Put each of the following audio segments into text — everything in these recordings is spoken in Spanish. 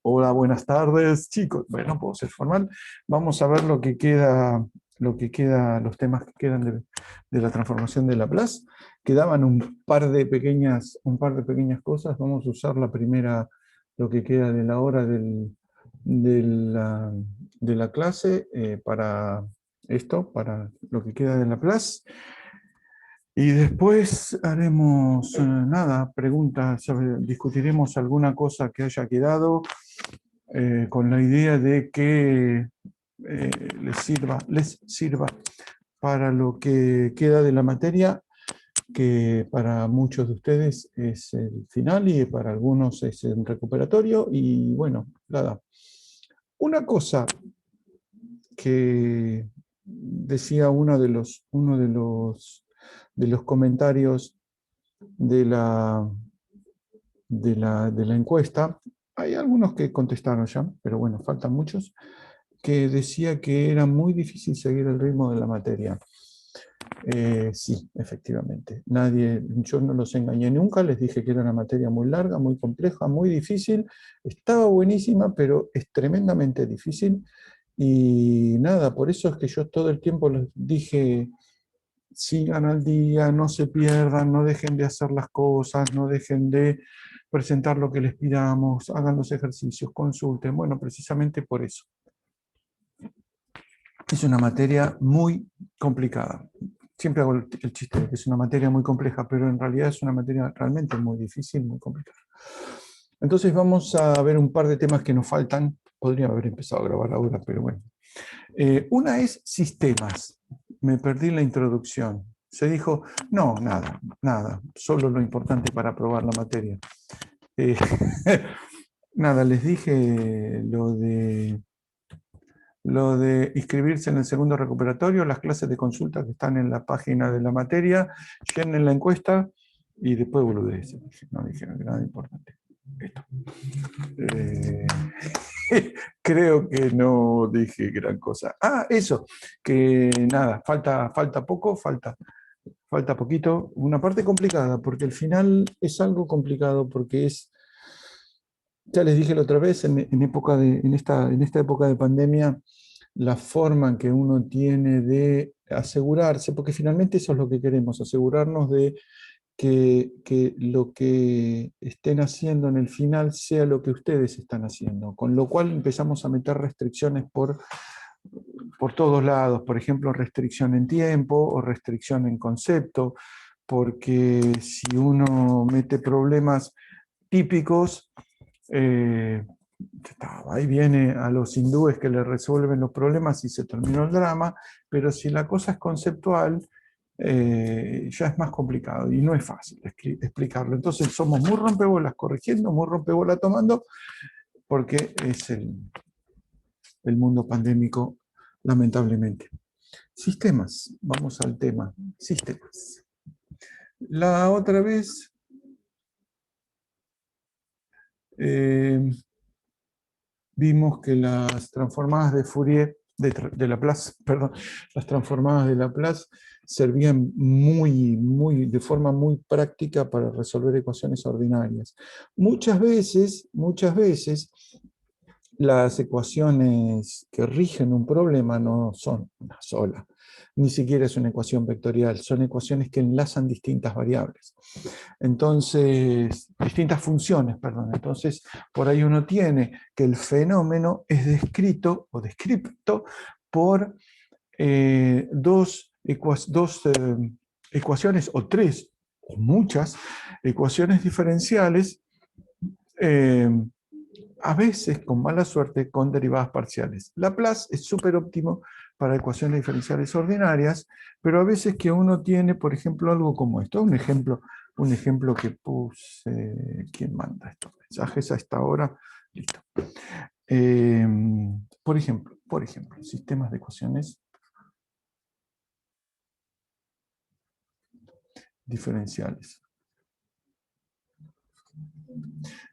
Hola, buenas tardes, chicos. Bueno, puedo ser formal. Vamos a ver los temas que quedan de la transformación de Laplace. Quedaban un par de pequeñas cosas. Vamos a usar la primera, lo que queda de la hora de de la clase para esto, para lo que queda de Laplace. Y después haremos nada, preguntas, discutiremos alguna cosa que haya quedado con la idea de que les sirva para lo que queda de la materia, que para muchos de ustedes es el final y para algunos es el recuperatorio. Y bueno, nada. Una cosa que decía de los comentarios de de la encuesta, hay algunos que contestaron ya, pero bueno, faltan muchos, que decía que era muy difícil seguir el ritmo de la materia. Sí, efectivamente. Yo no los engañé nunca, les dije que era una materia muy larga, muy compleja, muy difícil. Estaba buenísima, pero es tremendamente difícil. Y nada, por eso es que yo todo el tiempo les dije, sigan al día, no se pierdan, no dejen de hacer las cosas, no dejen de presentar lo que les pidamos, hagan los ejercicios, consulten. Bueno, precisamente por eso. Es una materia muy complicada. Siempre hago el chiste de que es una materia muy compleja, pero en realidad es una materia realmente muy difícil, muy complicada. Entonces vamos a ver un par de temas que nos faltan. Podría haber empezado a grabar ahora, pero bueno. Una es sistemas. Me perdí la introducción. Se dijo, no, nada, solo lo importante para aprobar la materia. Nada, les dije lo de inscribirse en el segundo recuperatorio, las clases de consulta que están en la página de la materia, llenen la encuesta y después boludeces. No dije nada importante. Esto. Creo que no dije gran cosa. Eso, que nada, falta poco, falta poquito. Una parte complicada, porque el final es algo complicado, porque ya les dije la otra vez, en esta época de pandemia, la forma en que uno tiene de asegurarse, porque finalmente eso es lo que queremos, asegurarnos de que lo que estén haciendo en el final sea lo que ustedes están haciendo, con lo cual empezamos a meter restricciones por todos lados, por ejemplo, restricción en tiempo o restricción en concepto, porque si uno mete problemas típicos, ahí viene a los hindúes que le resuelven los problemas y se terminó el drama, pero si la cosa es conceptual, ya es más complicado y no es fácil explicarlo. Entonces somos muy rompebolas corrigiendo, muy rompebolas tomando, porque es el mundo pandémico, lamentablemente. Sistemas, vamos al tema, sistemas. La otra vez vimos que las transformadas de Fourier, de Laplace, perdón, las transformadas de Laplace servían de forma muy práctica para resolver ecuaciones ordinarias. Muchas veces, las ecuaciones que rigen un problema no son una sola, ni siquiera es una ecuación vectorial, son ecuaciones que enlazan distintas variables. Entonces, distintas funciones, perdón. Entonces, por ahí uno tiene que el fenómeno es descrito o descripto por dos ecuaciones o tres o muchas ecuaciones diferenciales, a veces, con mala suerte, con derivadas parciales. Laplace es súper óptimo para ecuaciones diferenciales ordinarias, pero a veces que uno tiene, por ejemplo, algo como esto, un ejemplo que puse, ¿quién manda estos mensajes a esta hora? Listo. Por ejemplo, sistemas de ecuaciones diferenciales.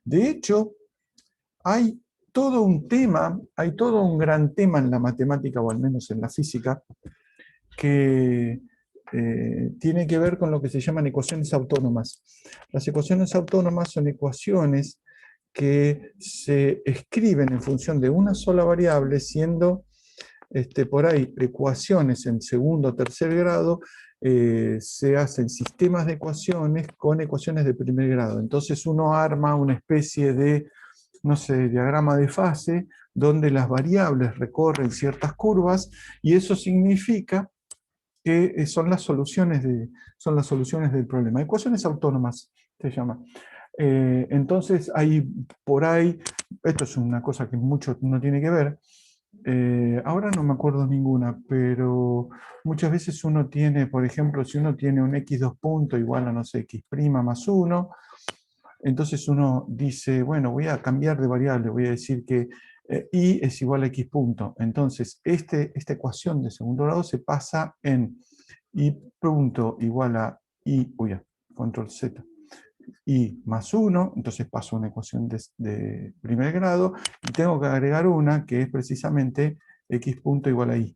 De hecho, hay todo un tema, hay todo un gran tema en la matemática, o al menos en la física, que tiene que ver con lo que se llaman ecuaciones autónomas. Las ecuaciones autónomas son ecuaciones que se escriben en función de una sola variable, siendo por ahí ecuaciones en segundo o tercer grado, se hacen sistemas de ecuaciones con ecuaciones de primer grado. Entonces uno arma una especie de, no sé, diagrama de fase, donde las variables recorren ciertas curvas, y eso significa que son las soluciones del problema. Ecuaciones autónomas se llama. Entonces, hay por ahí, esto es una cosa que mucho no tiene que ver, ahora no me acuerdo ninguna, pero muchas veces uno tiene, por ejemplo, si uno tiene un x2 punto igual a, no sé, x' más 1, entonces uno dice, bueno, voy a cambiar de variable, voy a decir que y es igual a x punto. Entonces, esta ecuación de segundo grado se pasa en y punto igual a control Z, y más 1, entonces paso una ecuación de primer grado, y tengo que agregar una que es precisamente x punto igual a y.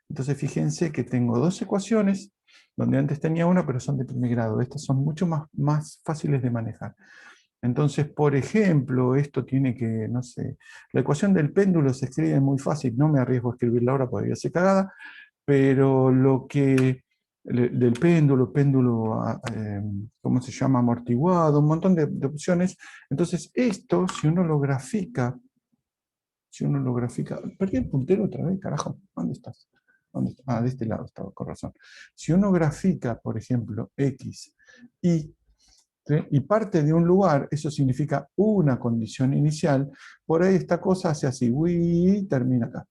Entonces fíjense que tengo dos ecuaciones, donde antes tenía una, pero son de primer grado. Estas son mucho más fáciles de manejar. Entonces, por ejemplo, esto tiene que, no sé, la ecuación del péndulo se escribe muy fácil, no me arriesgo a escribirla ahora porque voy a ser cagada, pero lo que, del péndulo, ¿cómo se llama? Amortiguado, un montón de opciones. Entonces, esto, si uno lo grafica, perdí el puntero otra vez, carajo, ¿dónde estás? ¿Dónde está? Ah, de este lado estaba, con razón. Si uno grafica, por ejemplo, X, Y, ¿sí? Y parte de un lugar, eso significa una condición inicial, por ahí esta cosa hace así, y termina acá.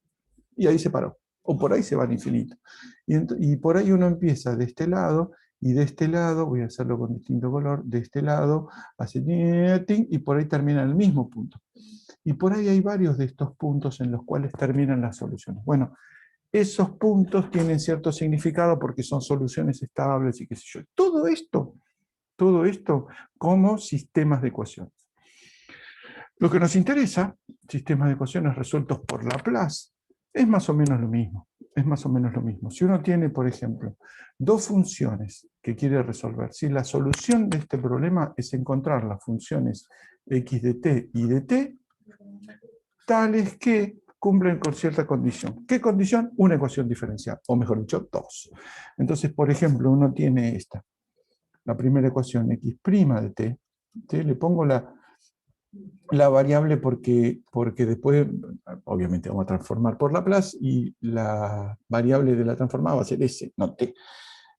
Y ahí se paró. O por ahí se va al infinito. Y por ahí uno empieza de este lado, y de este lado, voy a hacerlo con distinto color, de este lado, hace y por ahí termina en el mismo punto. Y por ahí hay varios de estos puntos en los cuales terminan las soluciones. Bueno, esos puntos tienen cierto significado porque son soluciones estables y qué sé yo. Todo esto como sistemas de ecuaciones. Lo que nos interesa, sistemas de ecuaciones resueltos por Laplace, es más o menos lo mismo. Es más o menos lo mismo. Si uno tiene, por ejemplo, dos funciones que quiere resolver, si la solución de este problema es encontrar las funciones x de t y de t, tales que cumplen con cierta condición. ¿Qué condición? Una ecuación diferencial, o mejor dicho, dos. Entonces, por ejemplo, uno tiene esta, la primera ecuación, x' de t, ¿sí? Le pongo la variable porque después, obviamente, vamos a transformar por Laplace, y la variable de la transformada va a ser s, no t.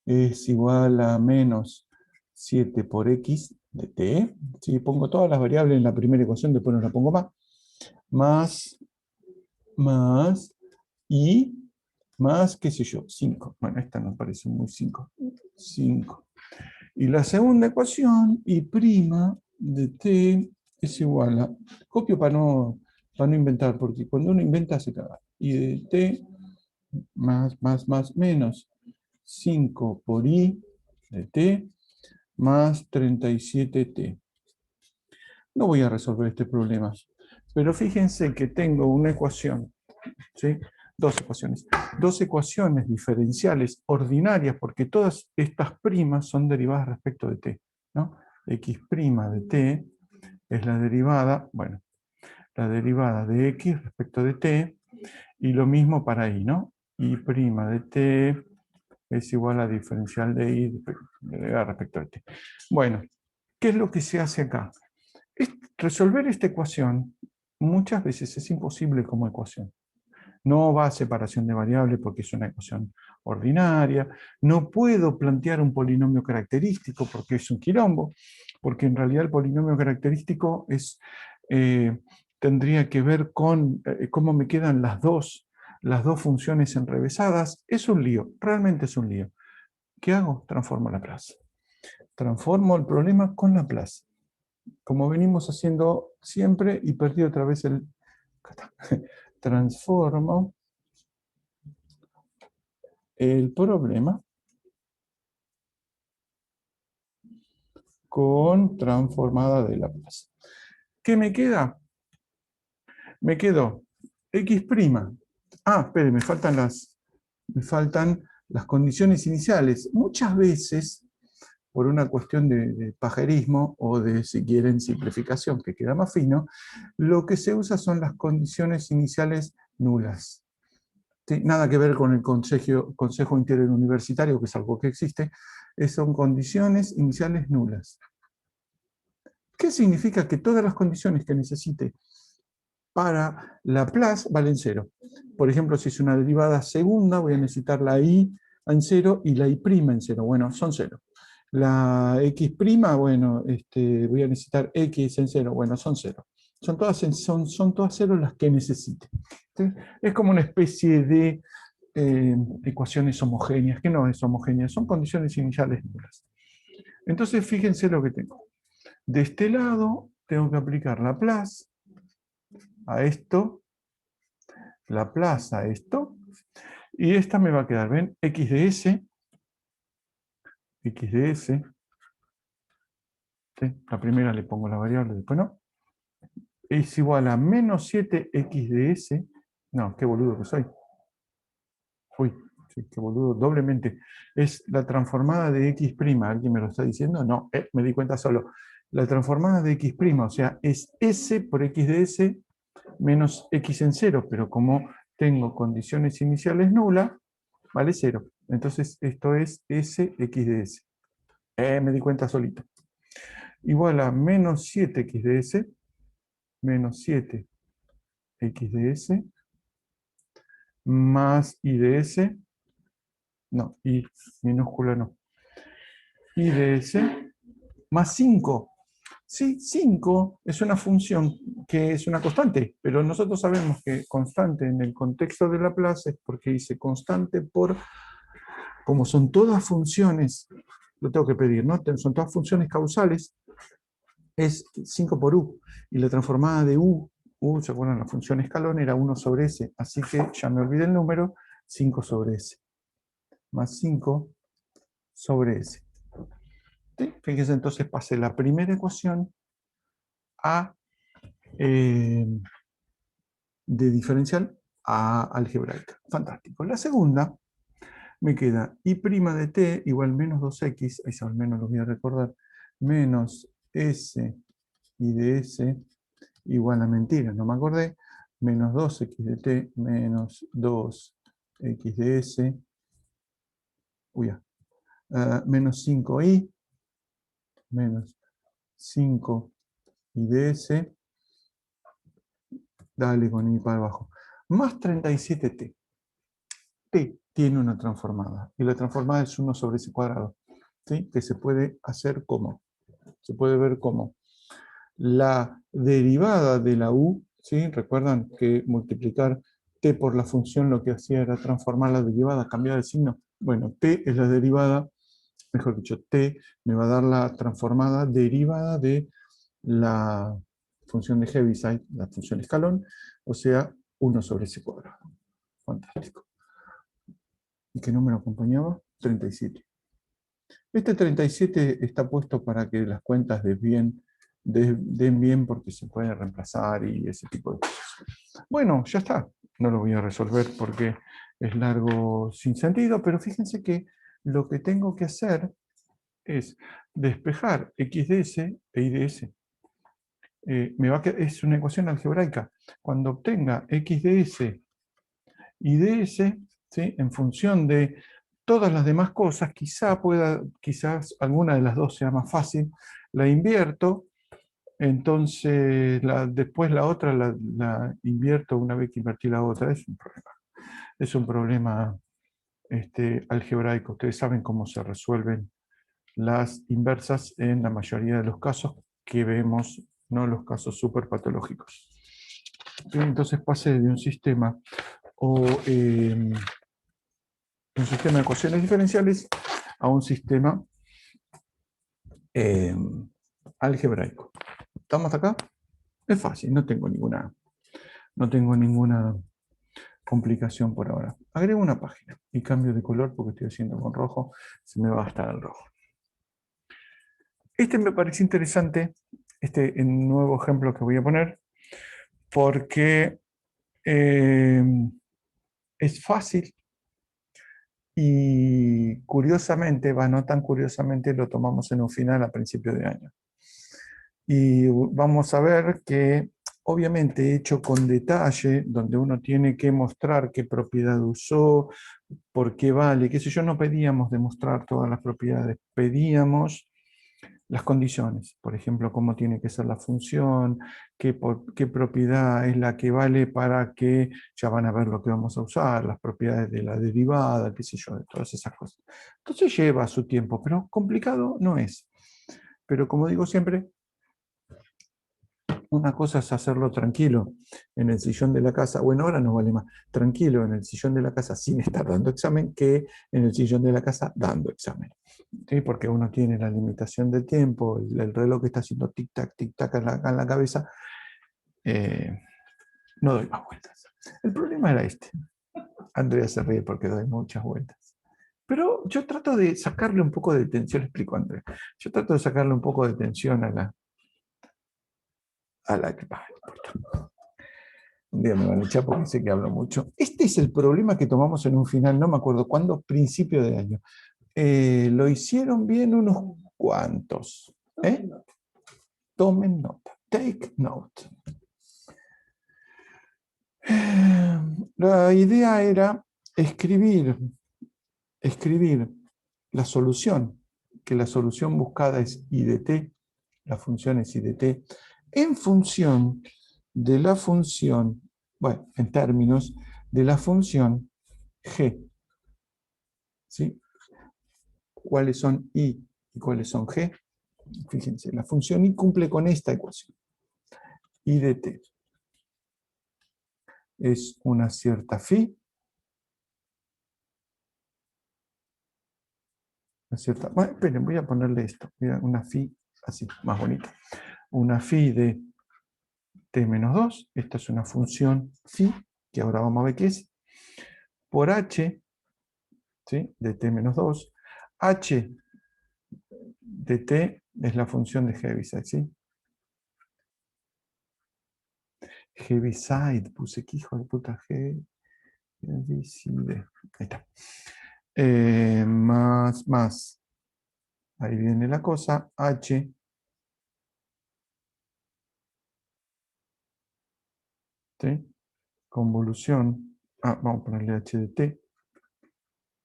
Es igual a menos 7 por x de t. Si pongo todas las variables en la primera ecuación, después no la pongo más, y más, qué sé yo, 5. Bueno, esta nos parece muy 5. 5. Y la segunda ecuación, y' de t es igual a, copio para no inventar, porque cuando uno inventa se caga, y de t más menos 5 por i de t más 37t. No voy a resolver este problema, pero fíjense que tengo una ecuación, ¿sí? Dos ecuaciones diferenciales ordinarias, porque todas estas primas son derivadas respecto de t, ¿no? X' de t es la derivada, bueno, la derivada de x respecto de t, y lo mismo para y, ¿no? Y' de t es igual a diferencial de y respecto de t. Bueno, ¿qué es lo que se hace acá? Resolver esta ecuación muchas veces es imposible como ecuación. No va a separación de variables porque es una ecuación ordinaria. No puedo plantear un polinomio característico porque es un quilombo, porque en realidad el polinomio característico tendría que ver con cómo me quedan las dos funciones enrevesadas. Es un lío, realmente es un lío. ¿Qué hago? Transformo Laplace. Transformo el problema con Laplace, como venimos haciendo siempre, y perdí otra vez el... Transformo el problema con transformada de Laplace. ¿Qué me queda? Me quedó x'. Espere, me faltan las condiciones iniciales. Muchas veces por una cuestión de pajerismo o de, si quieren, simplificación, que queda más fino, lo que se usa son las condiciones iniciales nulas. ¿Sí? Nada que ver con el consejo interuniversitario, que es algo que existe, son condiciones iniciales nulas. ¿Qué significa? Que todas las condiciones que necesite para Laplace valen cero. Por ejemplo, si es una derivada segunda, voy a necesitar la i en cero y la i' en cero. Bueno, son cero. La x', bueno, voy a necesitar x en cero. Bueno, son cero. Son todas cero las que necesite. ¿Sí? Es como una especie de ecuaciones homogéneas, que no es homogénea, son condiciones iniciales nulas. Entonces, fíjense lo que tengo. De este lado, tengo que aplicar Laplace a esto, Laplace a esto, y esta me va a quedar, ¿ven? X de S, ¿sí? La primera le pongo la variable, después no, es igual a menos 7x de S, no, qué boludo que soy, uy, sí, qué boludo, doblemente, es la transformada de x', ¿alguien me lo está diciendo? No, me di cuenta solo, la transformada de x', o sea, es S por x de S menos x en cero, pero como tengo condiciones iniciales nulas, vale 0. Entonces esto es S x de S. Me di cuenta solito. Igual a menos 7x de S, menos 7x de S, más y de S, no, y minúscula no, y de S, más 5. Sí, 5 es una función que es una constante, pero nosotros sabemos que constante en el contexto de Laplace es porque dice constante por, como son todas funciones, lo tengo que pedir, ¿no? Son todas funciones causales, es 5 por u, y la transformada de u, ¿se acuerdan? La función escalón era 1 sobre s, así que ya me olvidé el número, 5 sobre s, más 5 sobre s. ¿Sí? Fíjense, entonces pasé la primera ecuación a de diferencial a algebraica. Fantástico. La segunda me queda i' de t igual menos 2x, eso al menos lo voy a recordar, menos s y de s igual a mentira, no me acordé, menos 2x de t menos 2x de s, menos 5i, menos 5 y de s, dale con i para abajo, más 37t. T tiene una transformada, y la transformada es 1 sobre s cuadrado, ¿sí? Que se puede hacer como, se puede ver como la derivada de la u, ¿sí? Recuerdan que multiplicar t por la función lo que hacía era transformar la derivada, cambiar el signo. Bueno, t es la derivada, mejor dicho, t me va a dar la transformada derivada de la función de Heaviside, la función escalón, o sea, 1 sobre s cuadrado. Fantástico. ¿Y qué número acompañaba? 37. Este 37 está puesto para que las cuentas den bien porque se puede reemplazar y ese tipo de cosas. Bueno, ya está. No lo voy a resolver porque es largo sin sentido, pero fíjense que lo que tengo que hacer es despejar x de s e y de s. Es una ecuación algebraica. Cuando obtenga x de s y de s, ¿sí? En función de todas las demás cosas, quizás alguna de las dos sea más fácil, la invierto, entonces después la otra la invierto una vez que invertí la otra. Es un problema. Es un problema algebraico. Ustedes saben cómo se resuelven las inversas en la mayoría de los casos que vemos, no los casos superpatológicos. Entonces pasé de un sistema un sistema de ecuaciones diferenciales a un sistema algebraico. ¿Estamos acá? Es fácil, no tengo ninguna complicación por ahora. Agrego una página y cambio de color porque estoy haciendo con rojo, se me va a gastar el rojo. Este me parece interesante, este nuevo ejemplo que voy a poner, porque es fácil Y curiosamente, no tan curiosamente, lo tomamos en un final a principio de año. Y vamos a ver que, obviamente, hecho con detalle, donde uno tiene que mostrar qué propiedad usó, por qué vale, qué sé yo, no pedíamos demostrar todas las propiedades, pedíamos las condiciones, por ejemplo, cómo tiene que ser la función, qué propiedad es la que vale para que, ya van a ver lo que vamos a usar, las propiedades de la derivada, qué sé yo, de todas esas cosas. Entonces lleva su tiempo, pero complicado no es. Pero como digo siempre, una cosa es hacerlo tranquilo en el sillón de la casa, bueno, ahora no vale más, tranquilo en el sillón de la casa sin estar dando examen, que en el sillón de la casa dando examen. ¿Sí? Porque uno tiene la limitación del tiempo, el reloj que está haciendo tic-tac en la cabeza, no doy más vueltas. El problema era este. Andrea se ríe porque doy muchas vueltas. Pero yo trato de sacarle un poco de tensión, le explico a Andrea, yo trato de sacarle un poco de tensión a la que... Un día me van a echar porque sé que hablo mucho. Este es el problema que tomamos en un final, no me acuerdo cuándo, principio de año. Lo hicieron bien unos cuantos. Tomen nota. Take note. La idea era escribir la solución, que la solución buscada es I de t, la función es I de t, en función de la función, bueno, en términos de la función g. ¿Sí? ¿Cuáles son I y cuáles son G? Fíjense, la función I cumple con esta ecuación. I de t es una cierta phi, bueno, esperen, voy a ponerle esto, una phi así, más bonita. Una phi de t menos 2, esta es una función phi, que ahora vamos a ver qué es, por h, ¿sí? De t menos 2, h de t es la función de Heaviside, ¿sí? Heaviside, puse que hijo de puta, Heaviside, ahí está. Más, ahí viene la cosa, h, ¿sí? Convolución, vamos a ponerle h de t,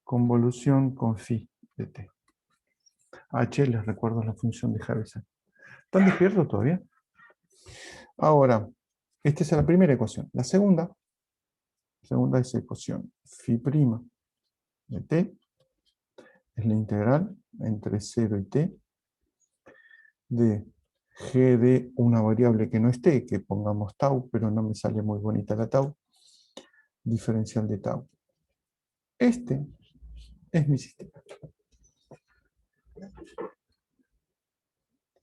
convolución con phi de t. H, les recuerdo, la función de Heaviside. ¿Están despiertos todavía? Ahora, esta es la primera ecuación. La segunda es ecuación phi' de t, es la integral entre 0 y t de g de una variable que no es t, que pongamos tau, pero no me sale muy bonita la tau, diferencial de tau. Este es mi sistema.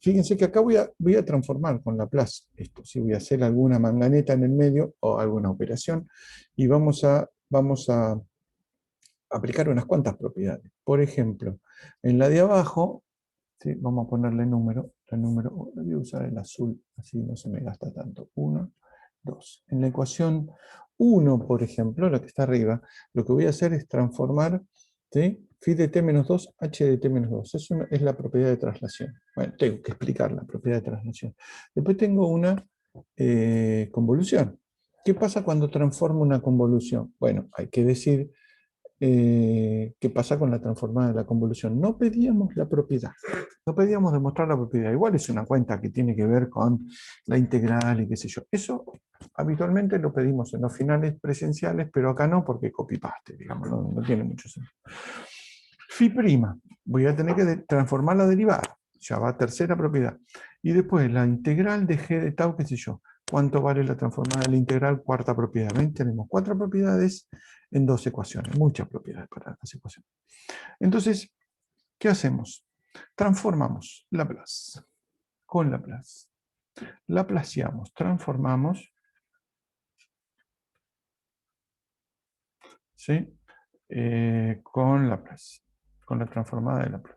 Fíjense que acá voy a transformar con Laplace esto. Si voy a hacer alguna manganeta en el medio o alguna operación y vamos a aplicar unas cuantas propiedades. Por ejemplo, en la de abajo, ¿sí? Vamos a ponerle número. Voy a usar el azul, así no se me gasta tanto. 1, 2. En la ecuación 1, por ejemplo, la que está arriba, lo que voy a hacer es transformar, ¿sí? Phi de t menos 2, h de t menos 2. Eso es la propiedad de traslación. Bueno, tengo que explicar la propiedad de traslación. Después tengo una convolución. ¿Qué pasa cuando transformo una convolución? Bueno, hay que decir qué pasa con la transformada de la convolución. No pedíamos la propiedad, no pedíamos demostrar la propiedad. Igual es una cuenta que tiene que ver con la integral y qué sé yo. Eso habitualmente lo pedimos en los finales presenciales, pero acá no porque copy-paste, digamos, no tiene mucho sentido. Phi', voy a tener que transformar la derivada, ya va tercera propiedad. Y después la integral de g de tau, qué sé yo. ¿Cuánto vale la transformada de la integral? Cuarta propiedad. ¿Ven? Tenemos 4 propiedades en 2 ecuaciones. Muchas propiedades para las ecuaciones. Entonces, ¿qué hacemos? Transformamos Laplace con Laplace. Laplaciamos, transformamos, ¿sí? Con Laplace, con la transformada de Laplace.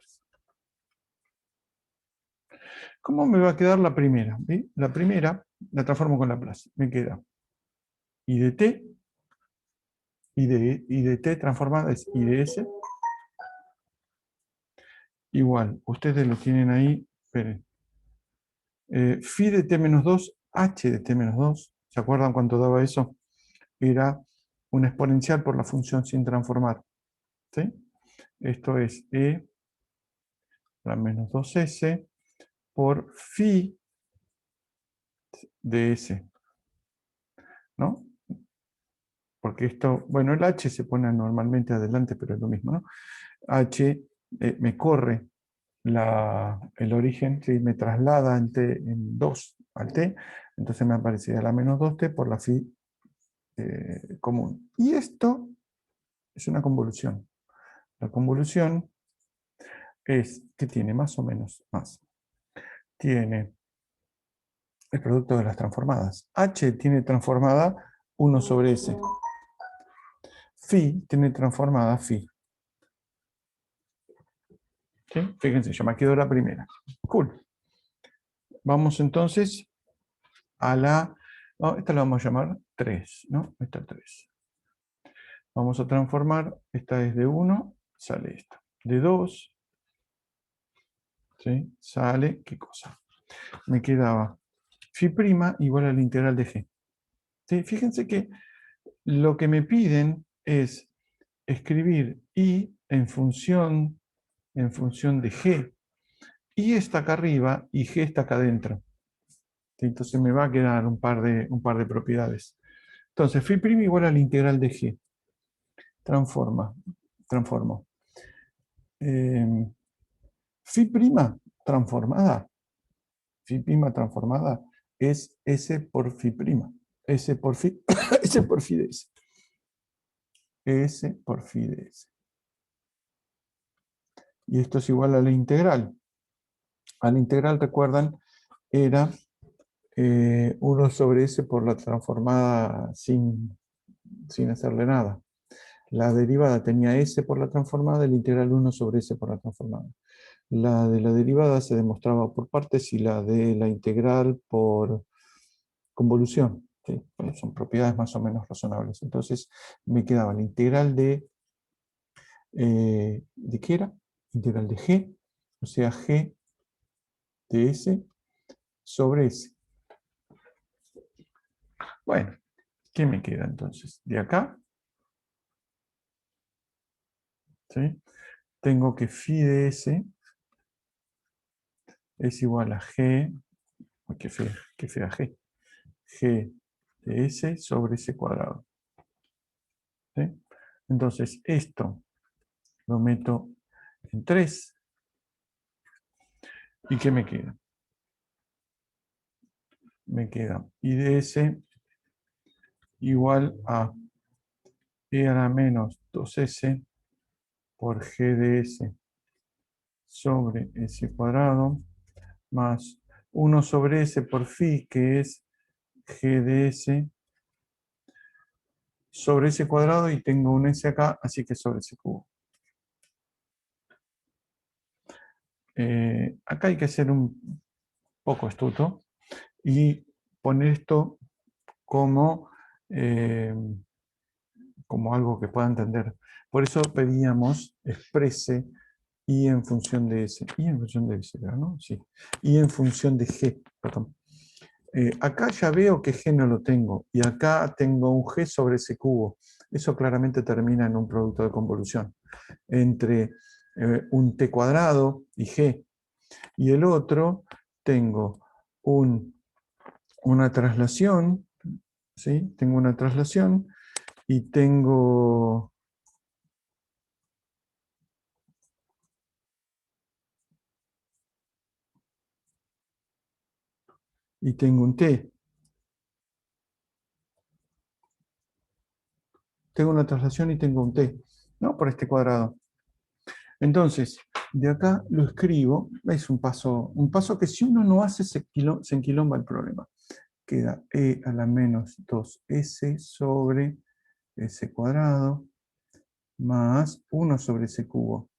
¿Cómo me va a quedar la primera? ¿Sí? La primera la transformo con Laplace. Me queda I de t, I de t transformada es I de s, igual, ustedes lo tienen ahí, esperen. Phi de t-2, h de t-2, ¿se acuerdan cuánto daba eso? Era una exponencial por la función sin transformar, ¿sí? Esto es e a la menos 2s por phi de s, ¿no? Porque esto, bueno, el h se pone normalmente adelante, pero es lo mismo, ¿no? H me corre el origen, ¿sí? Me traslada en 2 al t, entonces me aparecía la menos 2t por la phi común. Y esto es una convolución. La convolución es que tiene más o menos más. Tiene el producto de las transformadas. H tiene transformada 1 sobre S. Phi tiene transformada phi. ¿Sí? Fíjense, ya me quedó la primera. Cool. Vamos entonces a la... Oh, esta la vamos a llamar 3, ¿no? Esta 3. Vamos a transformar, esta es de 1, sale esto. De 2, ¿sí? Sale, ¿qué cosa? Me quedaba phi' igual a la integral de g. ¿Sí? Fíjense que lo que me piden es escribir i en función de g. I está acá arriba y g está acá adentro. Entonces me va a quedar un par de propiedades. Entonces, phi' igual a la integral de g. Transformo. Phi' transformada. Phi' transformada es S por phi'. S por phi, S por phi de S. S por phi de S. Y esto es igual a la integral. A la integral, recuerdan, era 1 sobre S por la transformada sin hacerle nada. La derivada tenía S por la transformada, el integral 1 sobre S por la transformada. La de la derivada se demostraba por partes y la de la integral por convolución. ¿Sí? Son propiedades más o menos razonables. Entonces me quedaba la integral ¿de qué era? Integral de G, o sea, G de S sobre S. Bueno, ¿qué me queda entonces? De acá, ¿sí? Tengo que phi de S es igual a G, qué fea G, G de S sobre S cuadrado. ¿Sí? Entonces, esto lo meto en 3. ¿Y qué me queda? Me queda I de S igual a E a la menos 2S por G de S sobre S cuadrado más 1 sobre S por phi, que es G de S sobre S cuadrado, y tengo un S acá, así que sobre S cubo. Acá hay que ser un poco astuto y poner esto como, como algo que pueda entender. Por eso pedíamos exprese y en función de S. Y en función de S, ¿no? Sí. Y en función de G, perdón. Acá ya veo que G no lo tengo, y acá tengo un G sobre ese cubo. Eso claramente termina en un producto de convolución entre un T cuadrado y G. Y el otro tengo una traslación, ¿sí? Tengo una traslación y tengo... Y tengo un T. Tengo una traslación y tengo un T, ¿no? Por este cuadrado. Entonces, de acá lo escribo, es un paso que si uno no hace se enquilomba el problema. Queda E a la menos 2S sobre S cuadrado más 1 sobre S cubo.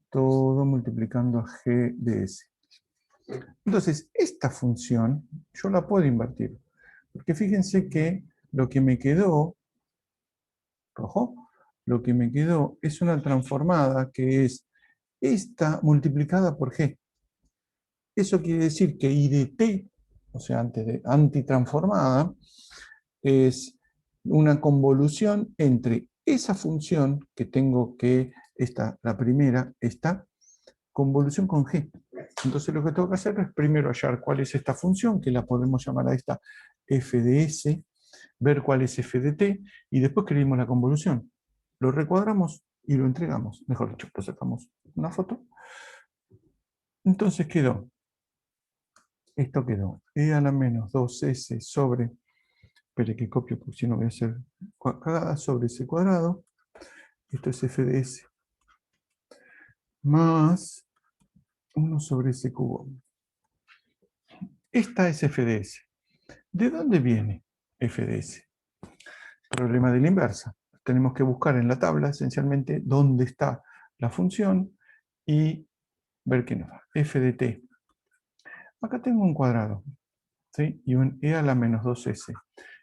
Todo multiplicando a G de S. Entonces, esta función yo la puedo invertir. Porque fíjense que lo que me quedó, rojo, lo que me quedó es una transformada que es esta multiplicada por G. Eso quiere decir que I de T, o sea, antes de antitransformada, es una convolución entre esa función que tengo que, la primera, esta convolución con G. Entonces lo que tengo que hacer es primero hallar cuál es esta función, que la podemos llamar a esta f de s, ver cuál es f de t, y después escribimos la convolución. Lo recuadramos y lo entregamos. Mejor dicho, pues sacamos una foto. Entonces esto quedó e a la menos 2s sobre, espere que copio porque si no voy a hacer cagada, sobre s cuadrado. Esto es f de s más 1 sobre s cubo. Esta es f de s. ¿De dónde viene f de s? Problema de la inversa. Tenemos que buscar en la tabla esencialmente dónde está la función y ver qué nos da. F de t. Acá tengo un cuadrado, ¿sí? Y un e a la menos 2s.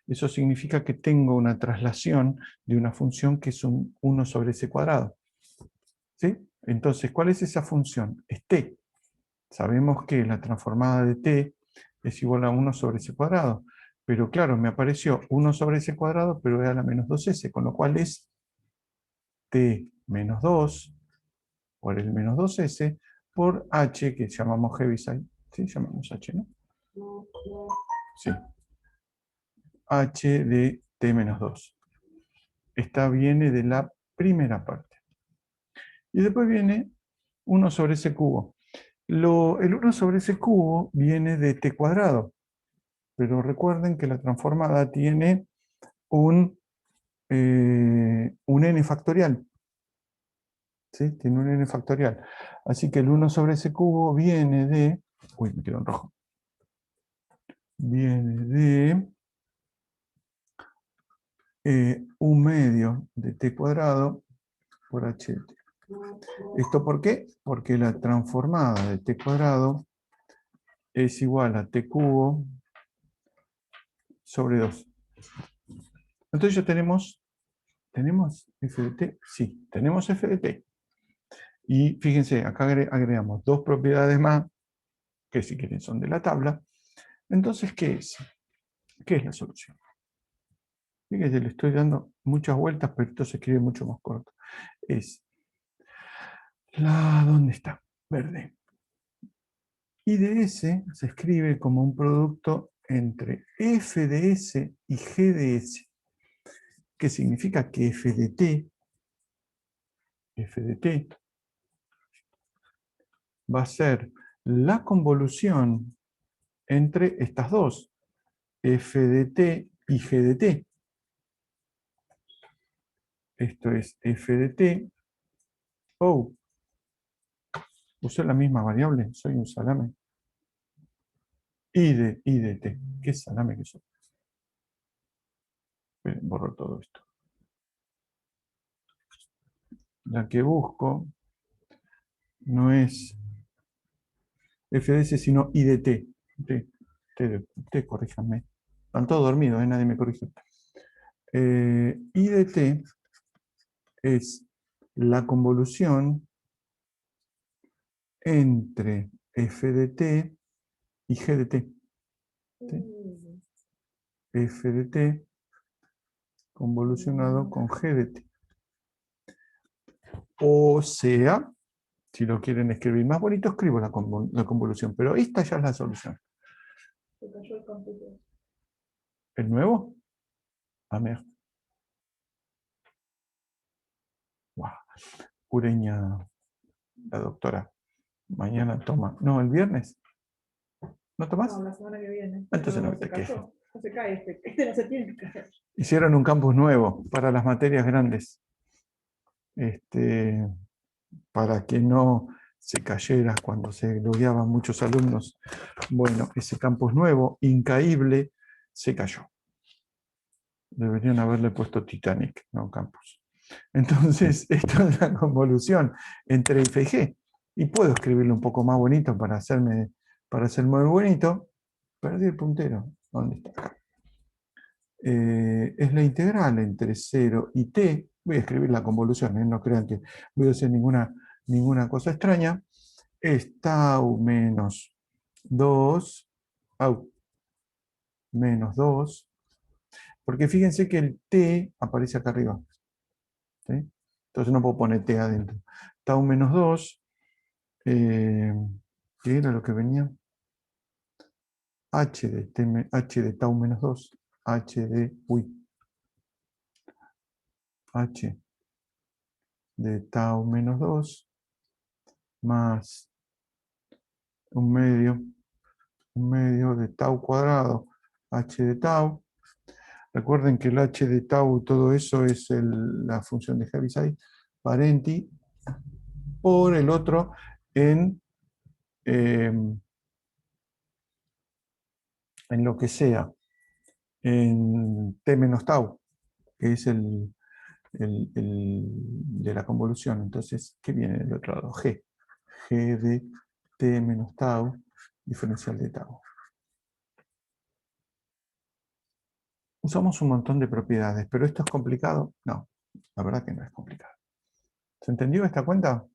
Eso significa que tengo una traslación de una función que es un 1 sobre s cuadrado. ¿Sí? Entonces, ¿cuál es esa función? Es t. Sabemos que la transformada de t es igual a 1 sobre s cuadrado. Pero claro, me apareció 1 sobre s cuadrado, pero e a la menos 2s, con lo cual es t menos 2 por el menos 2s por h, que llamamos Heaviside. ¿Sí? Llamamos h, ¿no? Sí. H de t menos 2. Esta viene de la primera parte. Y después viene 1 sobre s cubo. El 1 sobre s cubo viene de t cuadrado. Pero recuerden que la transformada tiene un n factorial. ¿Sí? Tiene un n factorial. Así que el 1 sobre s cubo viene de... Uy, me quedo en rojo. Viene de 1 medio de t cuadrado por h de t. ¿Esto por qué? Porque la transformada de t cuadrado es igual a t cubo sobre 2. Entonces ya tenemos f de t. Sí, tenemos f de t. Y fíjense, acá agregamos dos propiedades más, que si quieren son de la tabla. Entonces, ¿qué es? ¿Qué es la solución? Fíjense, le estoy dando muchas vueltas, pero esto se escribe mucho más corto. Es ¿dónde está? Verde. I de S se escribe como un producto entre f de S y g de S. ¿Qué significa? Que f de t va a ser la convolución entre estas dos, f de t y g de t. Esto es f de t. Oh, usé la misma variable, soy un salame. I de t. ¿Qué salame que soy? Borro todo esto. La que busco no es f de s, sino i de t. T, corríjanme. Están todos dormidos, nadie me corrige. I de t es la convolución entre f de t y g de t. ¿Sí? F de t convolucionado con g de t. O sea, si lo quieren escribir más bonito, escribo la convolución, pero esta ya es la solución. ¿El nuevo? A ver. Wow. Ureña, la doctora. Mañana toma. No, el viernes. ¿No tomas? No, la semana que viene. Entonces no No te se quejes. cayó. No se cae este no se tiene que caer. Hicieron un campus nuevo para las materias grandes. Para que no se cayera cuando se logueaban muchos alumnos. Bueno, ese campus nuevo, incaíble, se cayó. Deberían haberle puesto Titanic, no campus. Entonces, esto es la convolución entre f y g. Y puedo escribirlo un poco más bonito para hacerme muy bonito. Perdí el puntero. ¿Dónde está? Es la integral entre 0 y t. Voy a escribir la convolución, no crean que voy a hacer ninguna ninguna cosa extraña, es tau menos 2, menos 2, porque fíjense que el t aparece acá arriba, ¿sí? Entonces no puedo poner t adentro. Tau menos 2, ¿qué era lo que venía? H de tau menos 2, H de tau menos 2, más un medio de tau cuadrado, H de tau. Recuerden que el H de tau, todo eso es la función de Heaviside, Parenti, por el otro eh, en lo que sea, en T menos tau, que es el de la convolución. Entonces, ¿qué viene del otro lado? G. G de T menos tau, diferencial de tau. Usamos un montón de propiedades, pero ¿esto es complicado? No, la verdad que no es complicado. ¿Se entendió esta cuenta?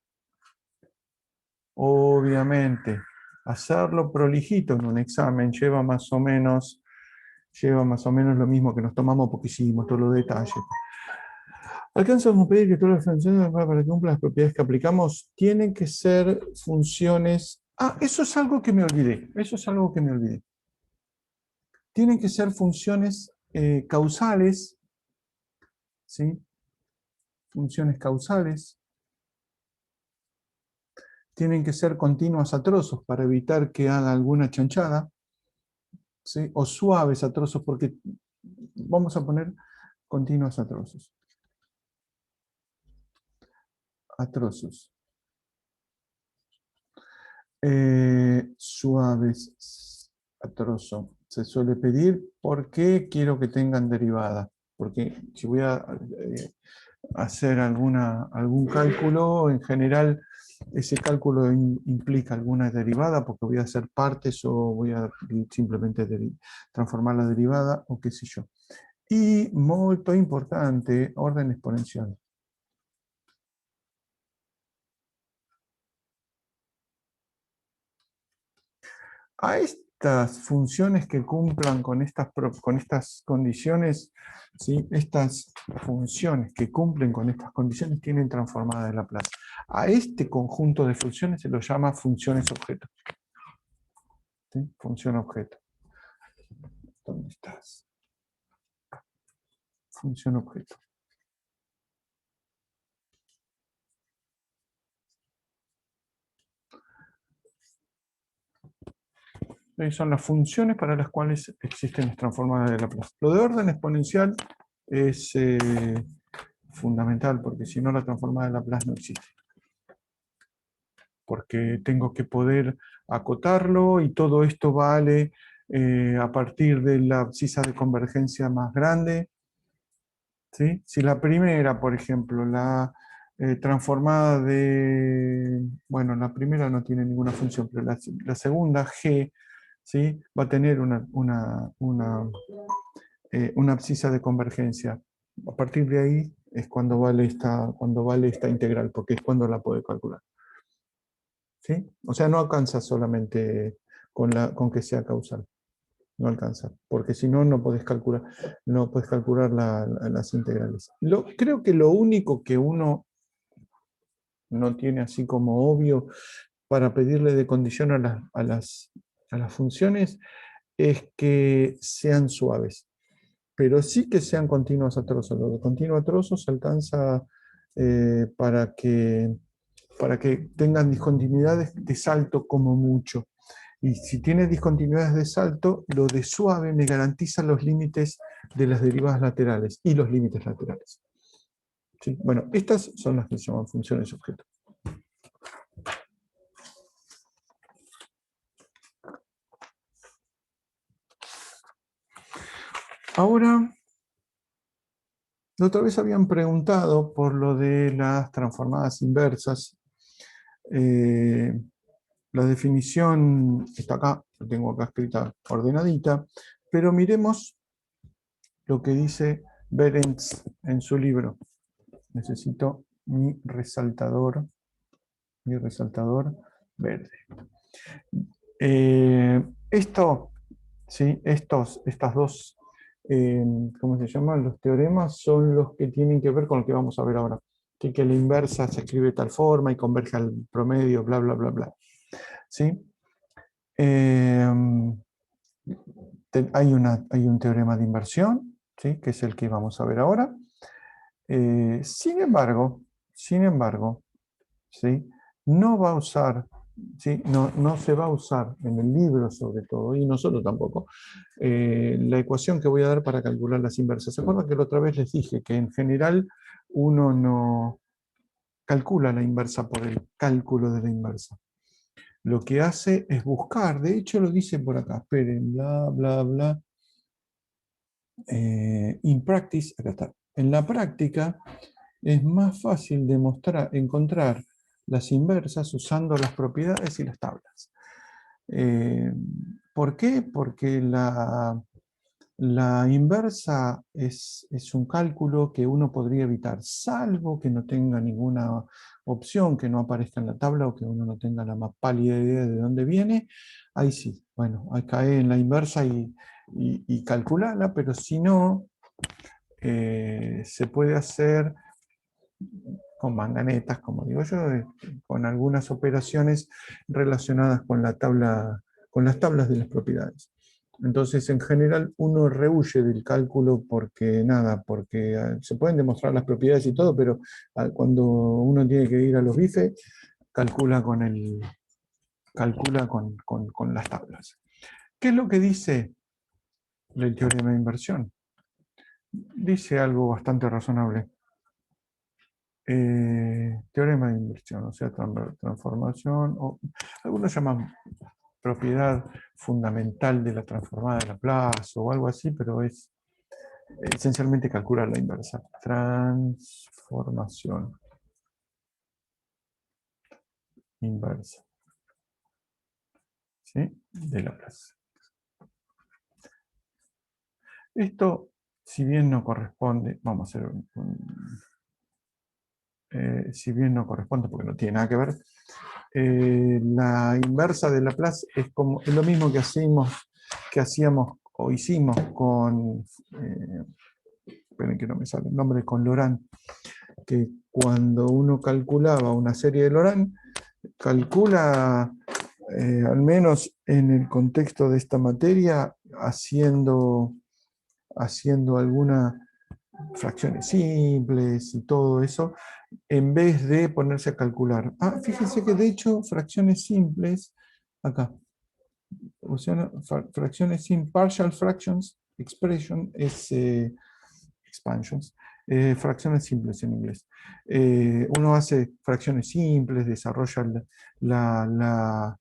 Obviamente, hacerlo prolijito en un examen lleva más o menos lo mismo que nos tomamos porque hicimos todos los detalles. Alcanzamos a pedir que todas las funciones para que cumplan las propiedades que aplicamos tienen que ser funciones. Ah, eso es algo que me olvidé. Tienen que ser funciones causales, ¿sí? Funciones causales. Tienen que ser continuas a trozos para evitar que haga alguna chanchada, ¿sí? O suaves a trozos, porque vamos a poner continuas a trozos. A trozos. Suaves a trozo. Se suele pedir porque quiero que tengan derivada. Porque si voy a hacer algún cálculo, en general ese cálculo implica alguna derivada porque voy a hacer partes o voy a simplemente transformar la derivada o qué sé yo. Y muy importante, orden exponencial. A estas funciones que cumplan con estas condiciones, ¿sí? Estas funciones que cumplen con estas condiciones tienen transformada de Laplace. A este conjunto de funciones se lo llama funciones objeto. ¿Sí? Función objeto. ¿Dónde estás? Función objeto. Son las funciones para las cuales existen las transformadas de Laplace. Lo de orden exponencial es fundamental, porque si no la transformada de Laplace no existe. Porque tengo que poder acotarlo y todo esto vale a partir de la abscisa de convergencia más grande. ¿Sí? Si la primera, por ejemplo, la transformada de... Bueno, la primera no tiene ninguna función, pero la segunda, G, ¿sí? Va a tener una abscisa de convergencia. A partir de ahí es cuando vale esta integral, porque es cuando la puedo calcular. ¿Sí? O sea, no alcanza solamente con que sea causal. No alcanza, porque si no, no podés calcular las integrales. Creo que lo único que uno no tiene así como obvio para pedirle de condición a las funciones es que sean suaves, pero sí que sean continuos a trozos. Lo de continuo a trozos se alcanza para que tengan discontinuidades de salto como mucho. Y si tiene discontinuidades de salto, lo de suave me garantiza los límites de las derivadas laterales y los límites laterales. ¿Sí? Bueno, estas son las que se llaman funciones objeto. Ahora, la otra vez habían preguntado por lo de las transformadas inversas. La definición está acá, la tengo acá escrita ordenadita, pero miremos lo que dice Behrens en su libro. Necesito mi resaltador. y resaltador verde. Esto, ¿sí? Estas dos, ¿cómo se llaman? Los teoremas son los que tienen que ver con lo que vamos a ver ahora. Que la inversa se escribe de tal forma y converge al promedio, bla, bla, bla, bla. ¿Sí? Hay un teorema de inversión, ¿sí? Que es el que vamos a ver ahora. Sin embargo, ¿sí? No va a usar, ¿sí? No se va a usar en el libro sobre todo, y nosotros tampoco, la ecuación que voy a dar para calcular las inversas. ¿Se acuerdan que la otra vez les dije que en general uno no calcula la inversa por el cálculo de la inversa? Lo que hace es buscar, de hecho lo dice por acá, esperen, bla, bla, bla, in practice, acá está. En la práctica es más fácil encontrar las inversas usando las propiedades y las tablas. ¿Por qué? Porque la inversa es un cálculo que uno podría evitar, salvo que no tenga ninguna opción, que no aparezca en la tabla o que uno no tenga la más pálida idea de dónde viene. Ahí sí, bueno, ahí cae en la inversa y calcularla, pero si no, se puede hacer con manganetas, como digo yo, con algunas operaciones relacionadas con la tabla, con las tablas de las propiedades. Entonces, en general, uno rehuye del cálculo porque porque se pueden demostrar las propiedades y todo, pero cuando uno tiene que ir a los bifes, calcula con las tablas. ¿Qué es lo que dice el teorema de inversión? Dice algo bastante razonable. Teorema de inversión, o sea, transformación, o algunos llaman propiedad fundamental de la transformada de Laplace o algo así, pero es esencialmente calcular la inversa. Transformación inversa, ¿sí? De Laplace. Esto, si bien no corresponde, vamos a hacer si bien no corresponde porque no tiene nada que ver, la inversa de Laplace es lo mismo que hacíamos o hicimos con, esperen que no me sale el nombre, con Laurent, que cuando uno calculaba una serie de Laurent, calcula, al menos en el contexto de esta materia, haciendo algunas fracciones simples y todo eso, en vez de ponerse a calcular. Fíjense que de hecho fracciones simples, acá, o sea, fracciones sin partial fractions, expression es expansions, fracciones simples en inglés. Uno hace fracciones simples, desarrolla la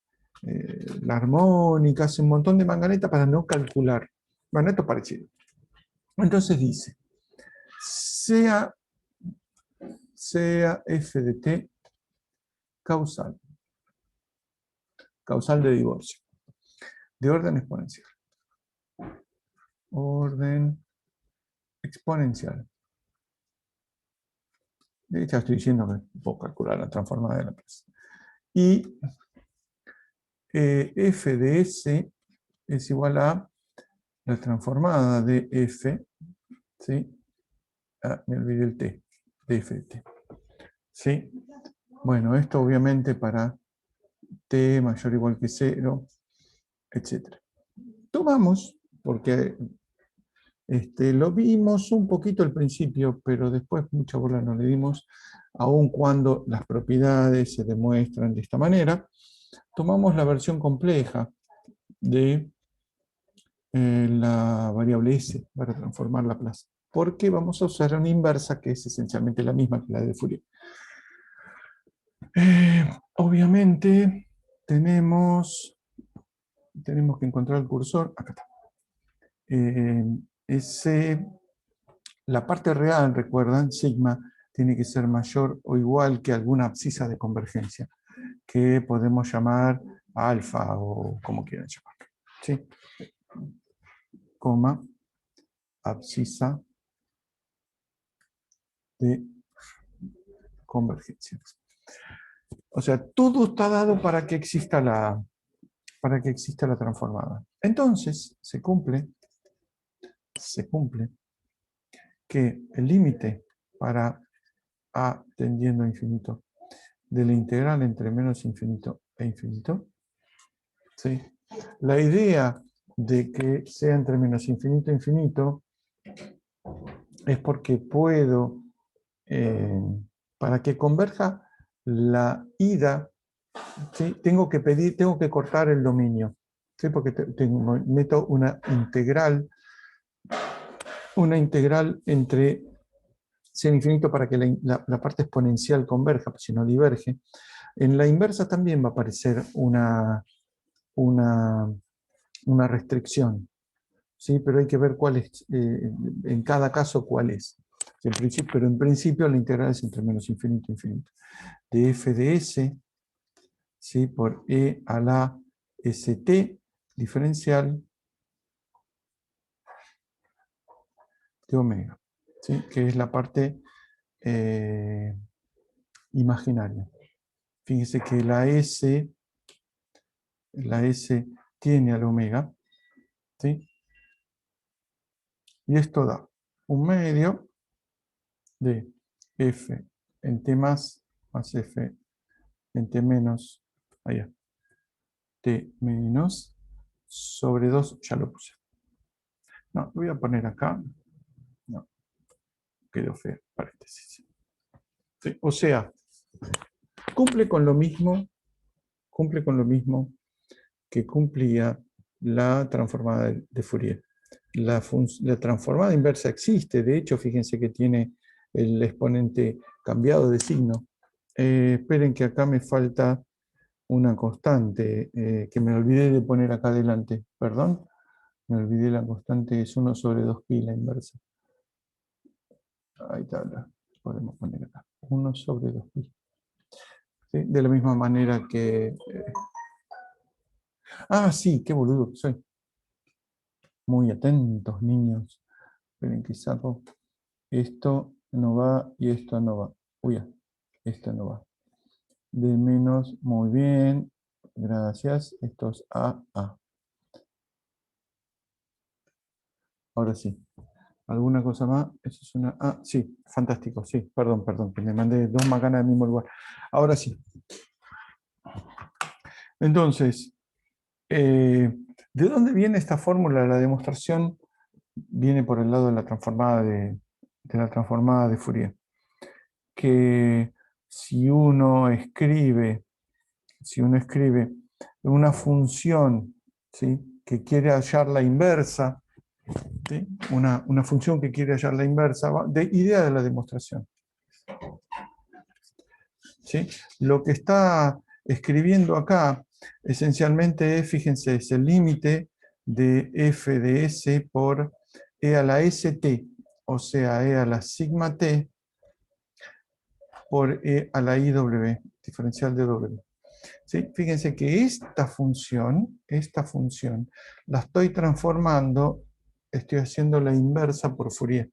armónica, hace un montón de manganeta para no calcular. Bueno, esto es parecido. Entonces dice, sea f de t causal de divorcio, de orden exponencial. Orden exponencial. Ya estoy diciendo que puedo calcular la transformada de Laplace. Y f de s es igual a la transformada de f, ¿sí? Me olvidé el t, de f de t. ¿Sí? Bueno, esto obviamente para t mayor o igual que 0, etc. Tomamos, porque lo vimos un poquito al principio, pero después mucha bola no le dimos, aun cuando las propiedades se demuestran de esta manera, tomamos la versión compleja de la variable s para transformar Laplace, porque vamos a usar una inversa que es esencialmente la misma que la de Fourier. Obviamente tenemos que encontrar el cursor, acá está. La parte real, recuerdan, sigma, tiene que ser mayor o igual que alguna abscisa de convergencia, que podemos llamar alfa o como quieran llamarlo. ¿Sí? Coma, abscisa de convergencia. O sea, todo está dado para que exista la transformada. Entonces, se cumple que el límite para a tendiendo a infinito de la integral entre menos infinito e infinito, ¿sí? La idea de que sea entre menos infinito e infinito es porque puedo, para que converja la ida, ¿sí? Tengo que cortar el dominio, ¿sí? Porque meto una integral entre ser infinito para que la parte exponencial converja, pues si no diverge. En la inversa también va a aparecer una restricción, ¿sí? Pero hay que ver cuál es, en cada caso cuál es. Pero en principio la integral es entre menos infinito e infinito. De f de s, ¿sí? Por e a la st diferencial de omega, ¿sí? Que es la parte imaginaria. Fíjense que la S tiene al omega, ¿sí? Y esto da un medio de f en t más f en t menos, allá, t menos sobre 2, ya lo puse. No, lo voy a poner acá. No, quedó feo, paréntesis. ¿Sí? O sea, cumple con lo mismo que cumplía la transformada de Fourier. La transformada inversa existe, de hecho, fíjense que tiene el exponente cambiado de signo. Esperen que acá me falta una constante, que me olvidé de poner acá adelante, perdón, me olvidé la constante, es 1 sobre 2pi la inversa. Ahí está, podemos poner acá, 1 sobre 2pi. ¿Sí? De la misma manera que... sí, qué boludo que soy. Muy atentos, niños. Esperen que saco. Esto no va y esto no va. Uy, esto no va. De menos, muy bien. Gracias. Esto es A. Ahora sí. ¿Alguna cosa más? Eso es una A. Sí, fantástico. Sí, perdón, que me mandé dos macanas al mismo lugar. Ahora sí. Entonces, ¿de dónde viene esta fórmula? La demostración viene por el lado de la transformada de Fourier. Que si uno escribe una función, ¿sí? Que quiere hallar la inversa, ¿sí? Una función que quiere hallar la inversa, idea de la demostración. ¿Sí? Lo que está escribiendo acá esencialmente es, fíjense, es el límite de f de s por e a la st, o sea, e a la sigma t por e a la iw, diferencial de w. ¿Sí? Fíjense que esta función, la estoy transformando, estoy haciendo la inversa por Fourier.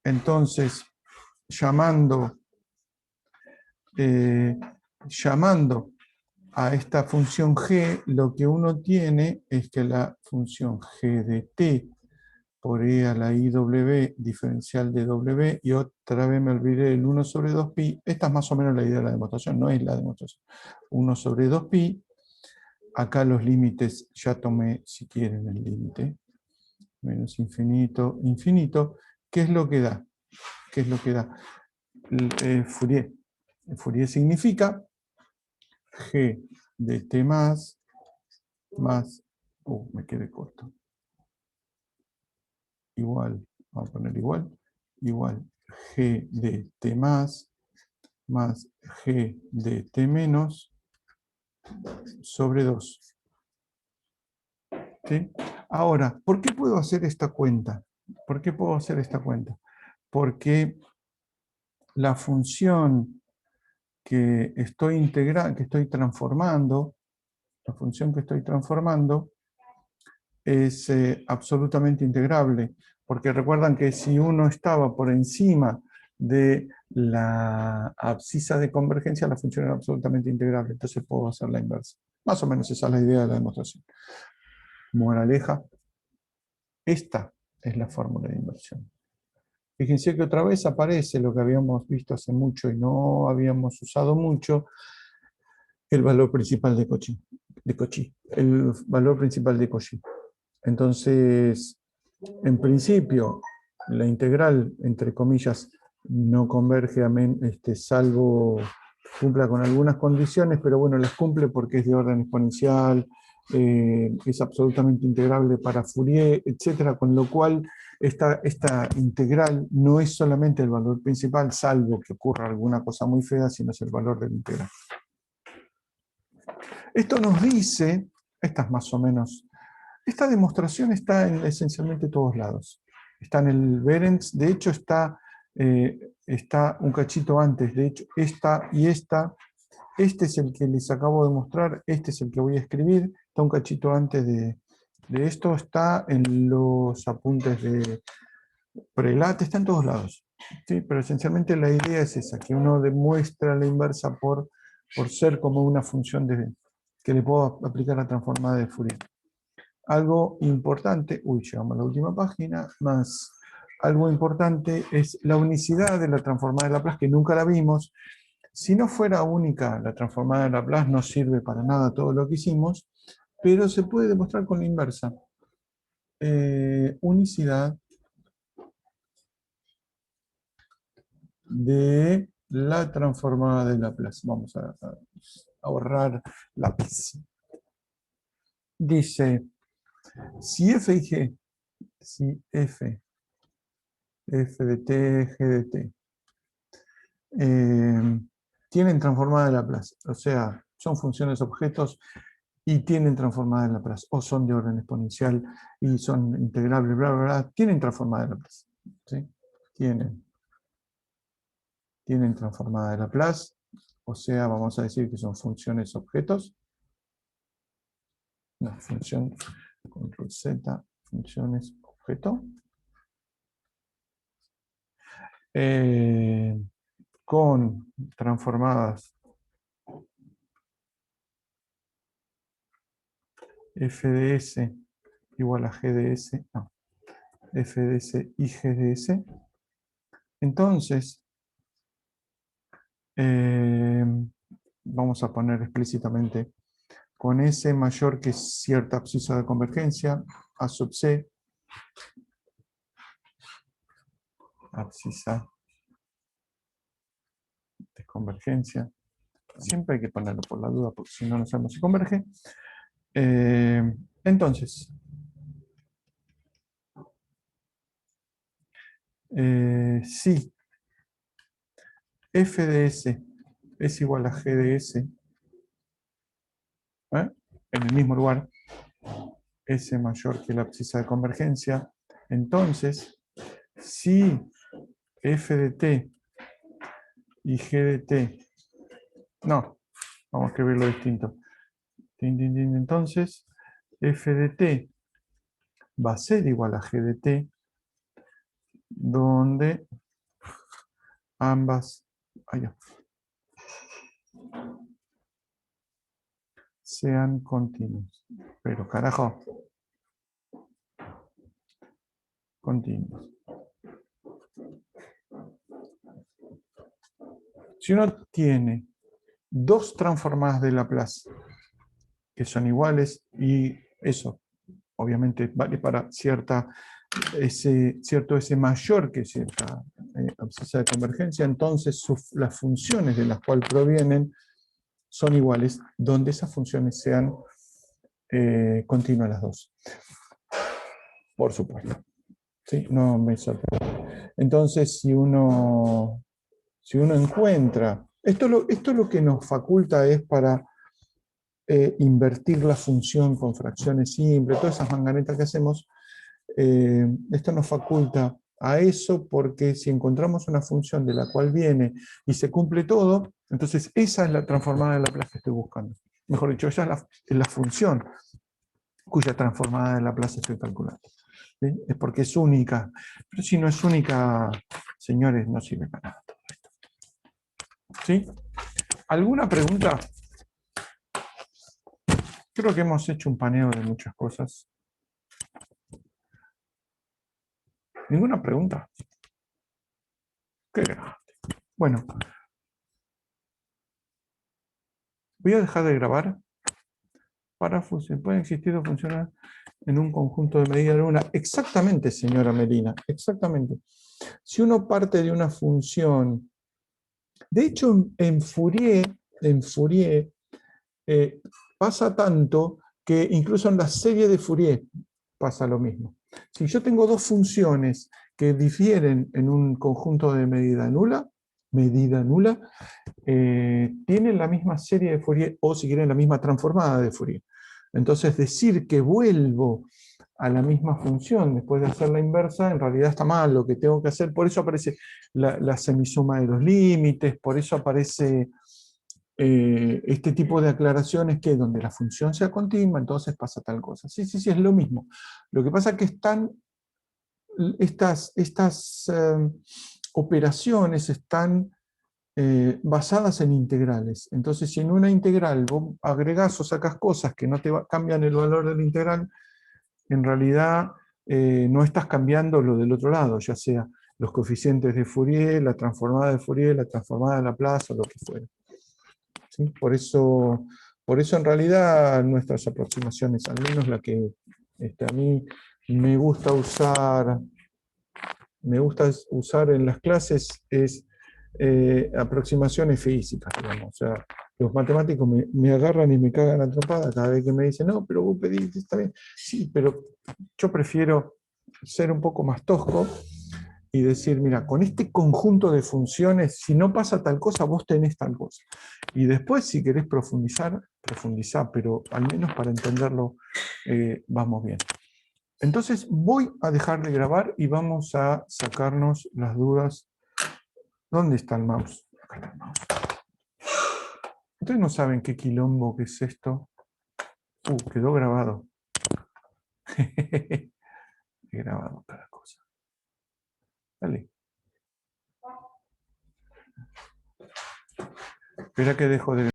Entonces, llamando a esta función g, lo que uno tiene es que la función g de t por e a la iw diferencial de w, y otra vez me olvidé el 1 sobre 2pi, esta es más o menos la idea de la demostración, no es la demostración. 1 sobre 2pi, acá los límites, ya tomé, si quieren, el límite, menos infinito, infinito, ¿qué es lo que da? ¿Qué es lo que da? Fourier. Fourier significa g de t más, me quedé corto. Igual, vamos a poner igual g de t más g de t menos sobre 2. ¿Sí? Ahora, ¿por qué puedo hacer esta cuenta? Porque la función que estoy transformando, es absolutamente integrable, porque recuerdan que si uno estaba por encima de la abscisa de convergencia, la función era absolutamente integrable, entonces puedo hacer la inversa. Más o menos esa es la idea de la demostración. Moraleja, esta es la fórmula de inversión. Fíjense que otra vez aparece lo que habíamos visto hace mucho y no habíamos usado mucho, el valor principal de Cauchy, el valor principal de Cauchy. Entonces, en principio, la integral, entre comillas, no converge salvo cumpla con algunas condiciones, pero bueno, las cumple porque es de orden exponencial, es absolutamente integrable para Fourier, etc. Con lo cual, esta integral no es solamente el valor principal, salvo que ocurra alguna cosa muy fea, sino es el valor de la integral. Esto nos dice, esta es más o menos, esta demostración está en esencialmente todos lados. Está en el Behrens, de hecho está un cachito antes, de hecho esta y esta, este es el que les acabo de mostrar, este es el que voy a escribir, está un cachito antes de esto, está en los apuntes de Prelat, está en todos lados. ¿Sí? Pero esencialmente la idea es esa, que uno demuestra la inversa por ser como una función que le puedo aplicar a transformada de Fourier. Algo importante, llegamos a la última página, más algo importante es la unicidad de la transformada de Laplace, que nunca la vimos. Si no fuera única, la transformada de Laplace no sirve para nada todo lo que hicimos, pero se puede demostrar con la inversa. Unicidad de la transformada de Laplace. Vamos a ahorrar lápiz. Dice, si f y g, si f de t, g de t, tienen transformada de Laplace, o sea, son funciones objetos y tienen transformada de Laplace, o son de orden exponencial y son integrables, bla, bla, bla, tienen transformada de Laplace. ¿Sí? Tienen transformada de Laplace, o sea, vamos a decir que son funciones objetos. No, función, control Z, funciones objeto. Con transformadas f de s igual a g de s, no, f de s y g de s. Entonces, vamos a poner explícitamente con S mayor que cierta abscisa de convergencia, A sub C, abscisa de convergencia. Siempre hay que ponerlo por la duda, porque si no, no sabemos si converge. Entonces, si f de s es igual a g de s, en el mismo lugar, s mayor que la abscisa de convergencia, entonces, si f de t y g de t, no, vamos a escribirlo distinto. Entonces, f de t va a ser igual a g de t, donde ambas sean continuos. Pero carajo, continuos. Si uno tiene dos transformadas de Laplace que son iguales, y eso obviamente vale para cierto S mayor que cierta abscisa de convergencia, entonces las funciones de las cuales provienen son iguales, donde esas funciones sean continuas las dos. Por supuesto. ¿Sí? No me sorprende. Entonces, si uno encuentra, esto lo que nos faculta es para invertir la función con fracciones simples, todas esas manganetas que hacemos, esto nos faculta a eso porque si encontramos una función de la cual viene y se cumple todo, entonces esa es la transformada de Laplace que estoy buscando. Mejor dicho, esa es la función cuya transformada de Laplace estoy calculando. ¿Sí? Es porque es única. Pero si no es única, señores, no sirve para nada todo esto. ¿Sí? ¿Alguna pregunta? Creo que hemos hecho un paneo de muchas cosas. ¿Ninguna pregunta? Qué grande. Bueno, voy a dejar de grabar para funcionar. Pueden existir o funcionar en un conjunto de medida luna. Exactamente, señora Melina, exactamente. Si uno parte de una función, de hecho en Fourier pasa tanto que incluso en la serie de Fourier pasa lo mismo. Si yo tengo dos funciones que difieren en un conjunto de medida nula, tienen la misma serie de Fourier o si quieren la misma transformada de Fourier. Entonces decir que vuelvo a la misma función después de hacer la inversa, en realidad está mal lo que tengo que hacer. Por eso aparece la semisuma de los límites, por eso aparece este tipo de aclaraciones que donde la función sea continua, entonces pasa tal cosa. Sí, sí, sí, es lo mismo. Lo que pasa es que estas operaciones están basadas en integrales. Entonces, si en una integral vos agregás o sacas cosas que no te cambian el valor de la integral, en realidad no estás cambiando lo del otro lado, ya sea los coeficientes de Fourier, la transformada de Fourier, la transformada de Laplace o lo que fuera. ¿Sí? Por eso en realidad nuestras aproximaciones, al menos la que a mí me gusta usar en las clases, es aproximaciones físicas, digamos. O sea, los matemáticos me agarran y me cagan a trompada cada vez que me dicen, no, pero vos pedís, está bien. Sí, pero yo prefiero ser un poco más tosco y decir, mira, con este conjunto de funciones, si no pasa tal cosa, vos tenés tal cosa. Y después, si querés profundizar, profundizá, pero al menos para entenderlo, vamos bien. Entonces voy a dejar de grabar y vamos a sacarnos las dudas. ¿Dónde está el mouse? Acá está el mouse. Ustedes no saben qué quilombo que es esto. Quedó grabado. He grabado cada cosa. Dale. Espera que dejo de